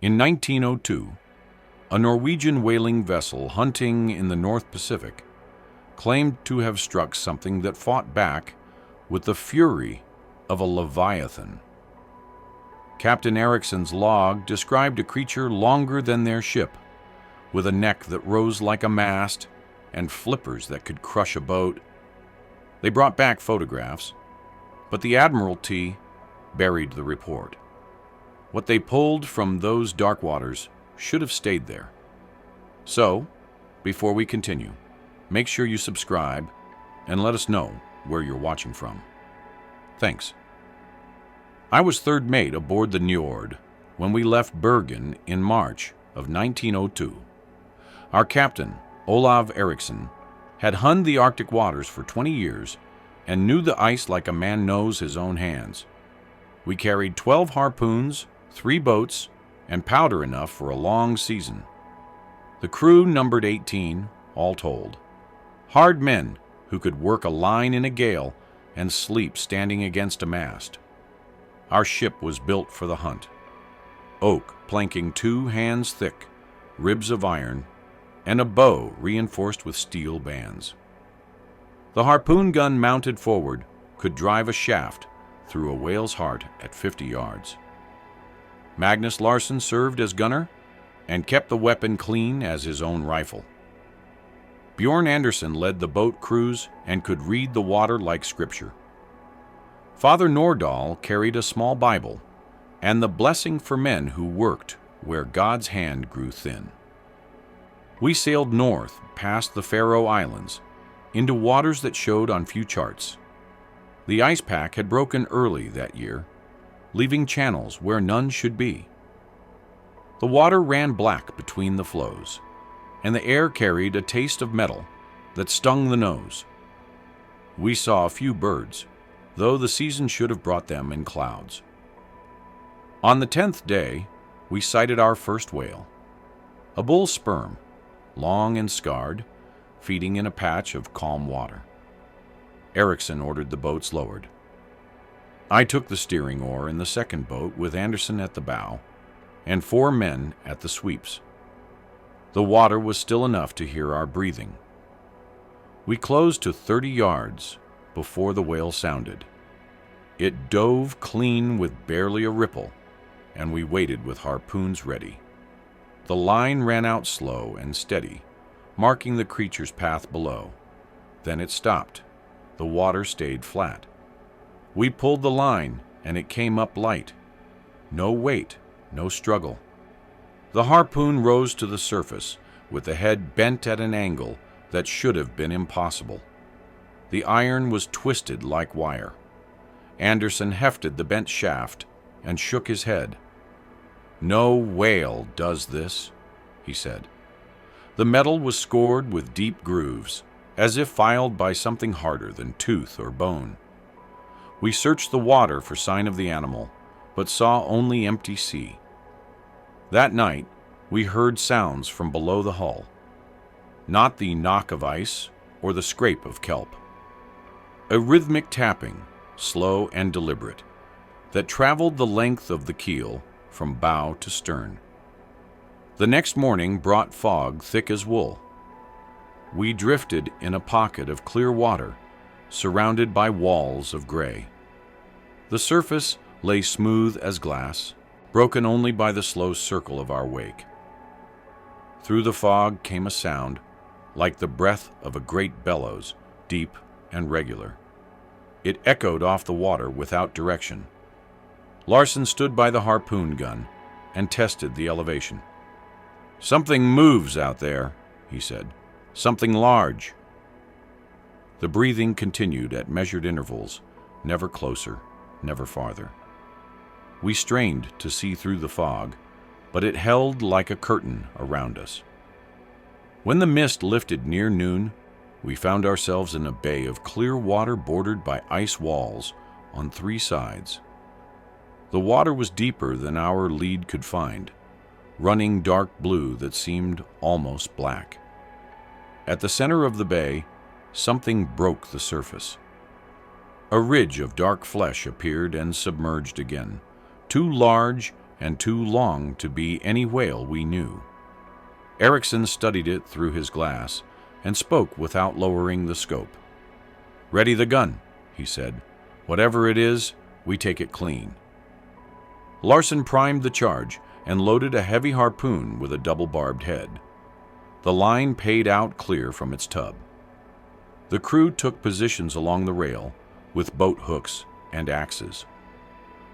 In 1902, a Norwegian whaling vessel hunting in the North Pacific claimed to have struck something that fought back with the fury of a Leviathan. Captain Eriksen's log described a creature longer than their ship, with a neck that rose like a mast and flippers that could crush a boat. They brought back photographs, but the Admiralty buried the report. What they pulled from those dark waters should have stayed there. So, before we continue, make sure you subscribe and let us know where you're watching from. Thanks. I was third mate aboard the Njord when we left Bergen in March of 1902. Our captain, Olav Eriksen, had hunned the Arctic waters for 20 years and knew the ice like a man knows his own hands. We carried 12 harpoons, 3 boats, and powder enough for a long season. The crew numbered 18, all told. Hard men who could work a line in a gale and sleep standing against a mast. Our ship was built for the hunt. Oak planking 2 hands thick, ribs of iron, and a bow reinforced with steel bands. The harpoon gun mounted forward could drive a shaft through a whale's heart at 50 yards. Magnus Larsen served as gunner and kept the weapon clean as his own rifle. Bjorn Andersen led the boat crews and could read the water like scripture. Father Nordahl carried a small Bible and the blessing for men who worked where God's hand grew thin. We sailed north past the Faroe Islands into waters that showed on few charts. The ice pack had broken early that year, leaving channels where none should be. The water ran black between the floes, and the air carried a taste of metal that stung the nose. We saw a few birds, though the season should have brought them in clouds. On the 10th day, we sighted our first whale, a bull sperm, long and scarred, feeding in a patch of calm water. Eriksen ordered the boats lowered. I took the steering oar in the second boat with Andersen at the bow and 4 men at the sweeps. The water was still enough to hear our breathing. We closed to 30 yards before the whale sounded. It dove clean with barely a ripple, and we waited with harpoons ready. The line ran out slow and steady, marking the creature's path below. Then it stopped. The water stayed flat. We pulled the line, and it came up light. No weight, no struggle. The harpoon rose to the surface, with the head bent at an angle that should have been impossible. The iron was twisted like wire. Andersen hefted the bent shaft and shook his head. "No whale does this," he said. The metal was scored with deep grooves, as if filed by something harder than tooth or bone. We searched the water for sign of the animal, but saw only empty sea. That night, we heard sounds from below the hull. Not the knock of ice or the scrape of kelp. A rhythmic tapping, slow and deliberate, that traveled the length of the keel from bow to stern. The next morning brought fog thick as wool. We drifted in a pocket of clear water, surrounded by walls of gray. The surface lay smooth as glass, broken only by the slow circle of our wake. Through the fog came a sound, like the breath of a great bellows, deep and regular. It echoed off the water without direction. Larsen stood by the harpoon gun and tested the elevation. "Something moves out there," he said. "Something large." The breathing continued at measured intervals, never closer, never farther. We strained to see through the fog, but it held like a curtain around us. When the mist lifted near noon, we found ourselves in a bay of clear water bordered by ice walls on 3 sides. The water was deeper than our lead could find, running dark blue that seemed almost black. At the center of the bay, something broke the surface. A ridge of dark flesh appeared and submerged again, too large and too long to be any whale we knew. Eriksen studied it through his glass and spoke without lowering the scope. "Ready the gun," he said. "Whatever it is, we take it clean." Larsen primed the charge and loaded a heavy harpoon with a double-barbed head. The line paid out clear from its tub. The crew took positions along the rail with boat hooks and axes.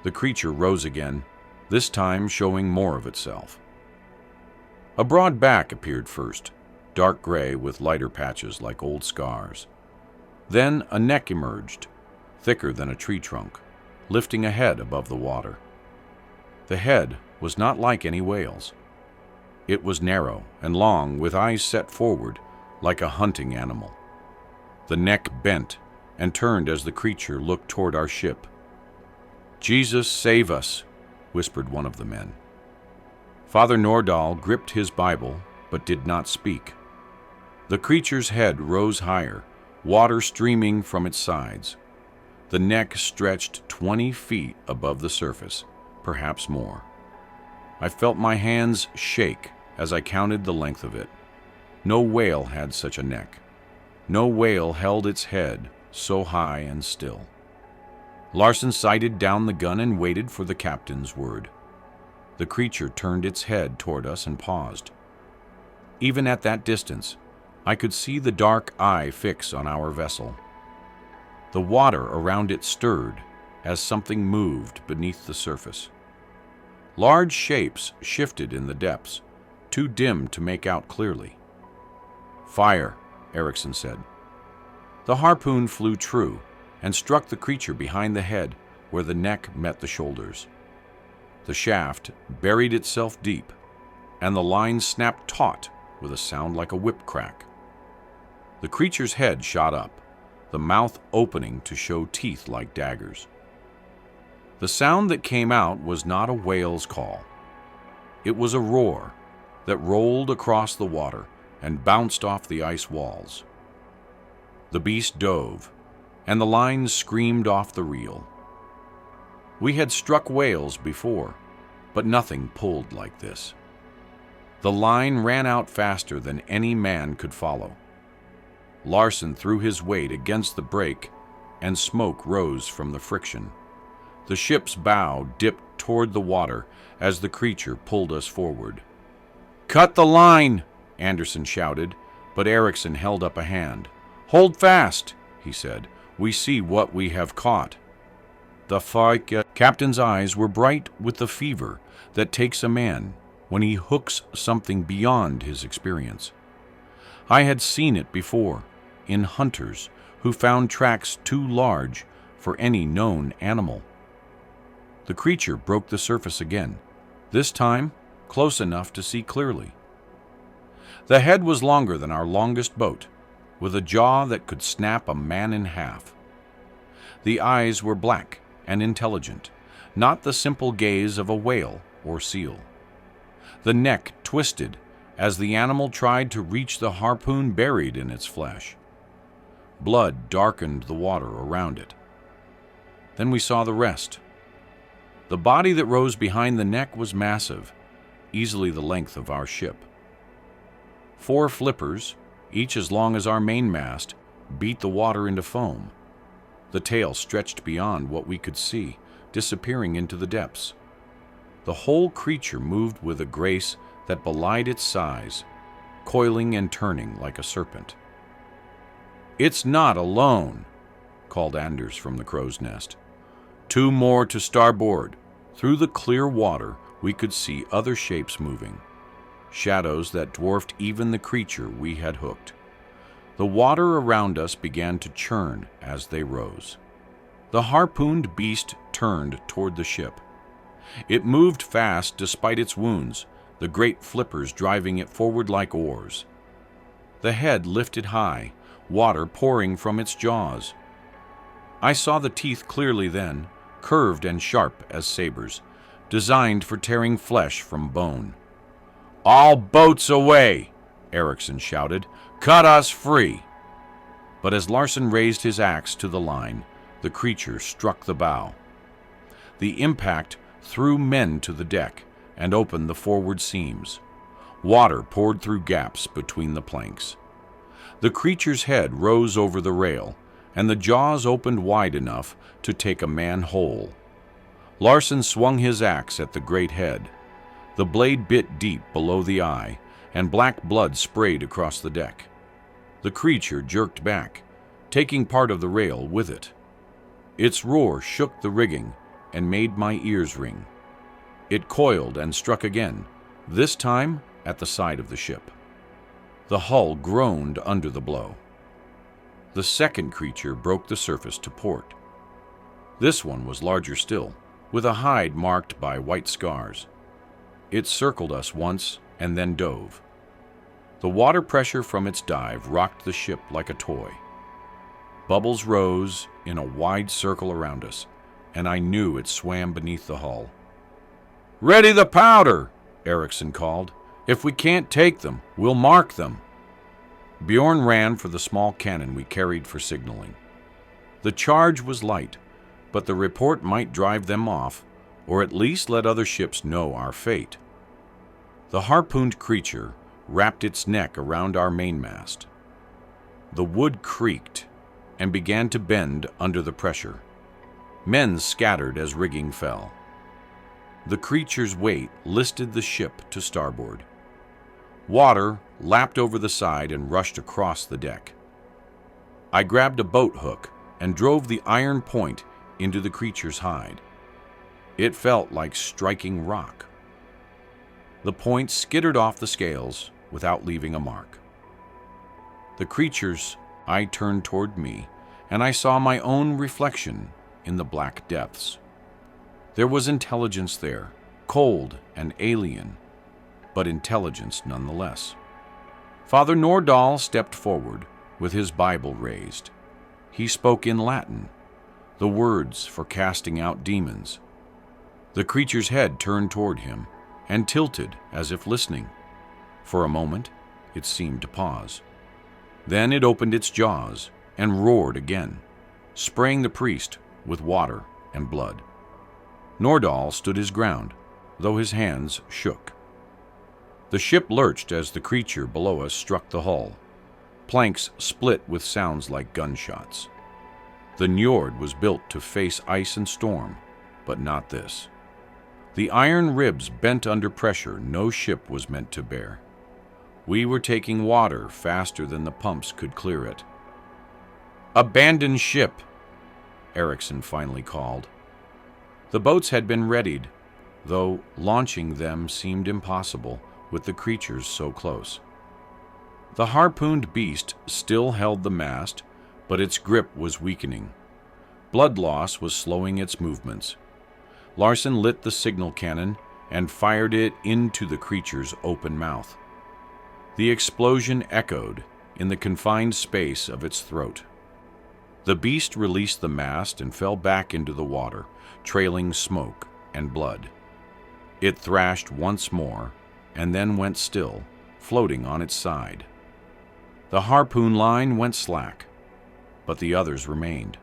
The creature rose again, this time showing more of itself. A broad back appeared first, dark gray with lighter patches like old scars. Then a neck emerged, thicker than a tree trunk, lifting a head above the water. The head was not like any whale's. It was narrow and long, with eyes set forward like a hunting animal. The neck bent and turned as the creature looked toward our ship. "Jesus, save us," whispered one of the men. Father Nordahl gripped his Bible but did not speak. The creature's head rose higher, water streaming from its sides. The neck stretched 20 feet above the surface, perhaps more. I felt my hands shake as I counted the length of it. No whale had such a neck. No whale held its head so high and still. Larsen sighted down the gun and waited for the captain's word. The creature turned its head toward us and paused. Even at that distance, I could see the dark eye fix on our vessel. The water around it stirred as something moved beneath the surface. Large shapes shifted in the depths, too dim to make out clearly. "Fire," Eriksen said. The harpoon flew true and struck the creature behind the head where the neck met the shoulders. The shaft buried itself deep, and the line snapped taut with a sound like a whip crack. The creature's head shot up, the mouth opening to show teeth like daggers. The sound that came out was not a whale's call. It was a roar that rolled across the water and bounced off the ice walls. The beast dove, and the line screamed off the reel. We had struck whales before, but nothing pulled like this. The line ran out faster than any man could follow. Larsen threw his weight against the brake, and smoke rose from the friction. The ship's bow dipped toward the water as the creature pulled us forward. "Cut the line!" Anderson shouted, but Eriksen held up a hand. "Hold fast," he said. "We see what we have caught." The captain's eyes were bright with the fever that takes a man when he hooks something beyond his experience. I had seen it before, in hunters who found tracks too large for any known animal. The creature broke the surface again, this time close enough to see clearly. The head was longer than our longest boat, with a jaw that could snap a man in half. The eyes were black and intelligent, not the simple gaze of a whale or seal. The neck twisted as the animal tried to reach the harpoon buried in its flesh. Blood darkened the water around it. Then we saw the rest. The body that rose behind the neck was massive, easily the length of our ship. 4 flippers, each as long as our mainmast, beat the water into foam. The tail stretched beyond what we could see, disappearing into the depths. The whole creature moved with a grace that belied its size, coiling and turning like a serpent. "It's not alone," called Anders from the crow's nest. 2 more to starboard." Through the clear water, we could see other shapes moving, shadows that dwarfed even the creature we had hooked. The water around us began to churn as they rose. The harpooned beast turned toward the ship. It moved fast despite its wounds, the great flippers driving it forward like oars. The head lifted high, water pouring from its jaws. I saw the teeth clearly then, curved and sharp as sabers, designed for tearing flesh from bone. "All boats away!" Eriksen shouted. "Cut us free!" But as Larsen raised his axe to the line, the creature struck the bow. The impact threw men to the deck and opened the forward seams. Water poured through gaps between the planks. The creature's head rose over the rail, and the jaws opened wide enough to take a man whole. Larsen swung his axe at the great head. The blade bit deep below the eye, and black blood sprayed across the deck. The creature jerked back, taking part of the rail with it. Its roar shook the rigging and made my ears ring. It coiled and struck again, this time at the side of the ship. The hull groaned under the blow. The second creature broke the surface to port. This one was larger still, with a hide marked by white scars. It circled us once and then dove. The water pressure from its dive rocked the ship like a toy. Bubbles rose in a wide circle around us, and I knew it swam beneath the hull. "Ready the powder!" Eriksen called. "If we can't take them, we'll mark them." Bjorn ran for the small cannon we carried for signaling. The charge was light, but the report might drive them off, or at least let other ships know our fate. The harpooned creature wrapped its neck around our mainmast. The wood creaked and began to bend under the pressure. Men scattered as rigging fell. The creature's weight listed the ship to starboard. Water lapped over the side and rushed across the deck. I grabbed a boat hook and drove the iron point into the creature's hide. It felt like striking rock. The point skittered off the scales without leaving a mark. The creature's eye turned toward me, and I saw my own reflection in the black depths. There was intelligence there, cold and alien, but intelligence nonetheless. Father Nordahl stepped forward with his Bible raised. He spoke in Latin, the words for casting out demons. The creature's head turned toward him and tilted as if listening. For a moment, it seemed to pause. Then it opened its jaws and roared again, spraying the priest with water and blood. Nordahl stood his ground, though his hands shook. The ship lurched as the creature below us struck the hull. Planks split with sounds like gunshots. The Njord was built to face ice and storm, but not this. The iron ribs bent under pressure no ship was meant to bear. We were taking water faster than the pumps could clear it. "Abandon ship," Eriksen finally called. The boats had been readied, though launching them seemed impossible with the creatures so close. The harpooned beast still held the mast, but its grip was weakening. Blood loss was slowing its movements. Larsen lit the signal cannon and fired it into the creature's open mouth. The explosion echoed in the confined space of its throat. The beast released the mast and fell back into the water, trailing smoke and blood. It thrashed once more and then went still, floating on its side. The harpoon line went slack, but the others remained.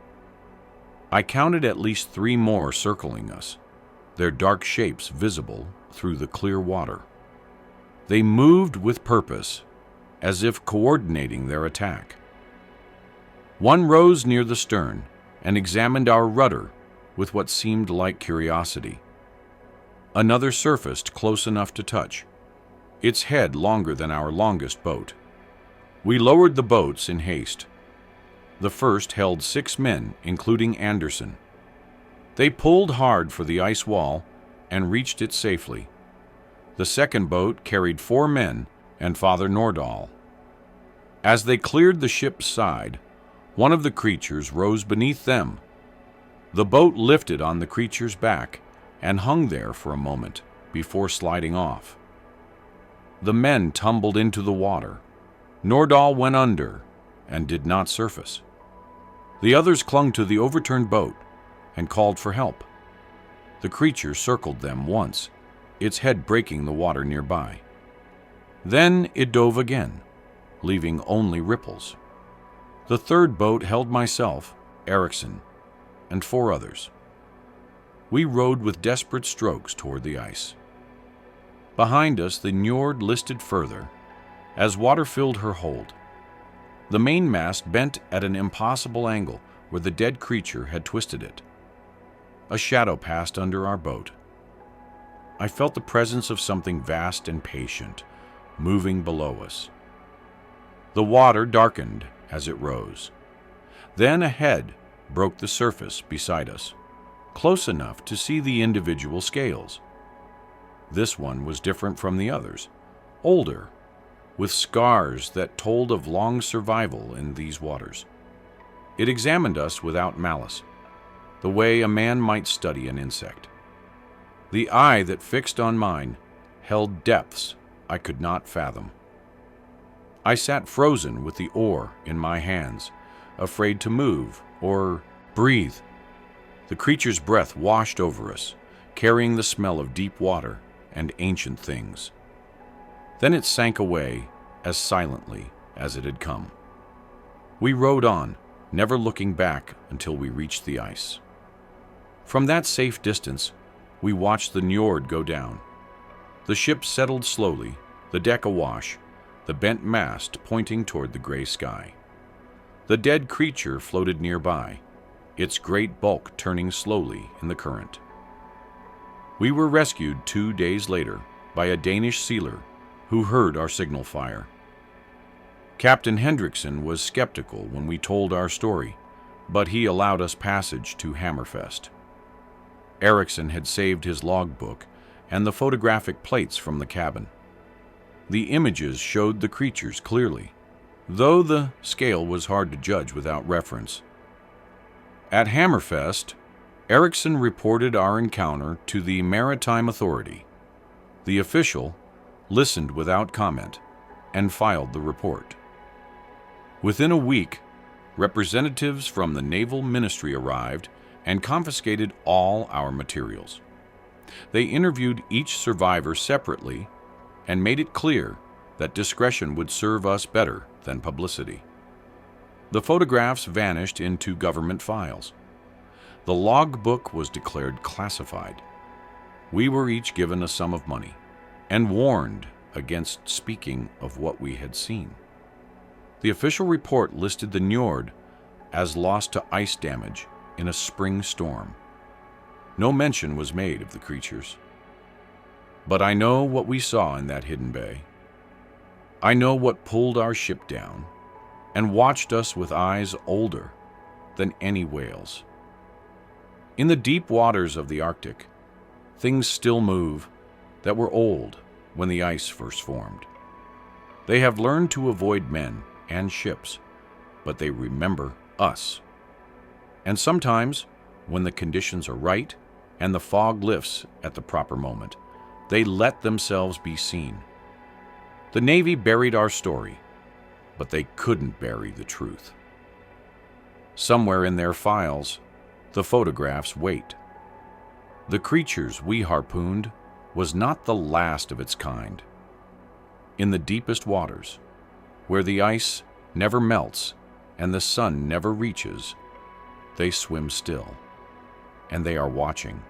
I counted at least 3 more circling us, their dark shapes visible through the clear water. They moved with purpose, as if coordinating their attack. One rose near the stern and examined our rudder with what seemed like curiosity. Another surfaced close enough to touch, its head longer than our longest boat. We lowered the boats in haste. The first held 6 men, including Anderson. They pulled hard for the ice wall and reached it safely. The second boat carried 4 men and Father Nordahl. As they cleared the ship's side, one of the creatures rose beneath them. The boat lifted on the creature's back and hung there for a moment before sliding off. The men tumbled into the water. Nordahl went under and did not surface. The others clung to the overturned boat and called for help. The creature circled them once, its head breaking the water nearby. Then it dove again, leaving only ripples. The third boat held myself, Eriksen, and 4 others. We rowed with desperate strokes toward the ice. Behind us, the Njord listed further, as water filled her hold. The mainmast bent at an impossible angle where the dead creature had twisted it. A shadow passed under our boat. I felt the presence of something vast and patient, moving below us. The water darkened as it rose. Then a head broke the surface beside us, close enough to see the individual scales. This one was different from the others, older, with scars that told of long survival in these waters. It examined us without malice, the way a man might study an insect. The eye that fixed on mine held depths I could not fathom. I sat frozen with the oar in my hands, afraid to move or breathe. The creature's breath washed over us, carrying the smell of deep water and ancient things. Then it sank away as silently as it had come. We rowed on, never looking back until we reached the ice. From that safe distance, we watched the Njord go down. The ship settled slowly, the deck awash, the bent mast pointing toward the gray sky. The dead creature floated nearby, its great bulk turning slowly in the current. We were rescued 2 days later by a Danish sealer who heard our signal fire. Captain Hendriksen was skeptical when we told our story, but he allowed us passage to Hammerfest. Eriksen had saved his logbook and the photographic plates from the cabin. The images showed the creatures clearly, though the scale was hard to judge without reference. At Hammerfest, Eriksen reported our encounter to the Maritime Authority. The official listened without comment and filed the report. Within a week, representatives from the Naval Ministry arrived and confiscated all our materials. They interviewed each survivor separately and made it clear that discretion would serve us better than publicity. The photographs vanished into government files. The logbook was declared classified. We were each given a sum of money and warned against speaking of what we had seen. The official report listed the Njord as lost to ice damage in a spring storm. No mention was made of the creatures. But I know what we saw in that hidden bay. I know what pulled our ship down and watched us with eyes older than any whale's. In the deep waters of the Arctic, things still move that were old when the ice first formed. They have learned to avoid men and ships, but they remember us. And sometimes, when the conditions are right and the fog lifts at the proper moment, they let themselves be seen. The Navy buried our story, but they couldn't bury the truth. Somewhere in their files, the photographs wait. The creatures we harpooned was not the last of its kind. In the deepest waters, where the ice never melts and the sun never reaches, they swim still, and they are watching.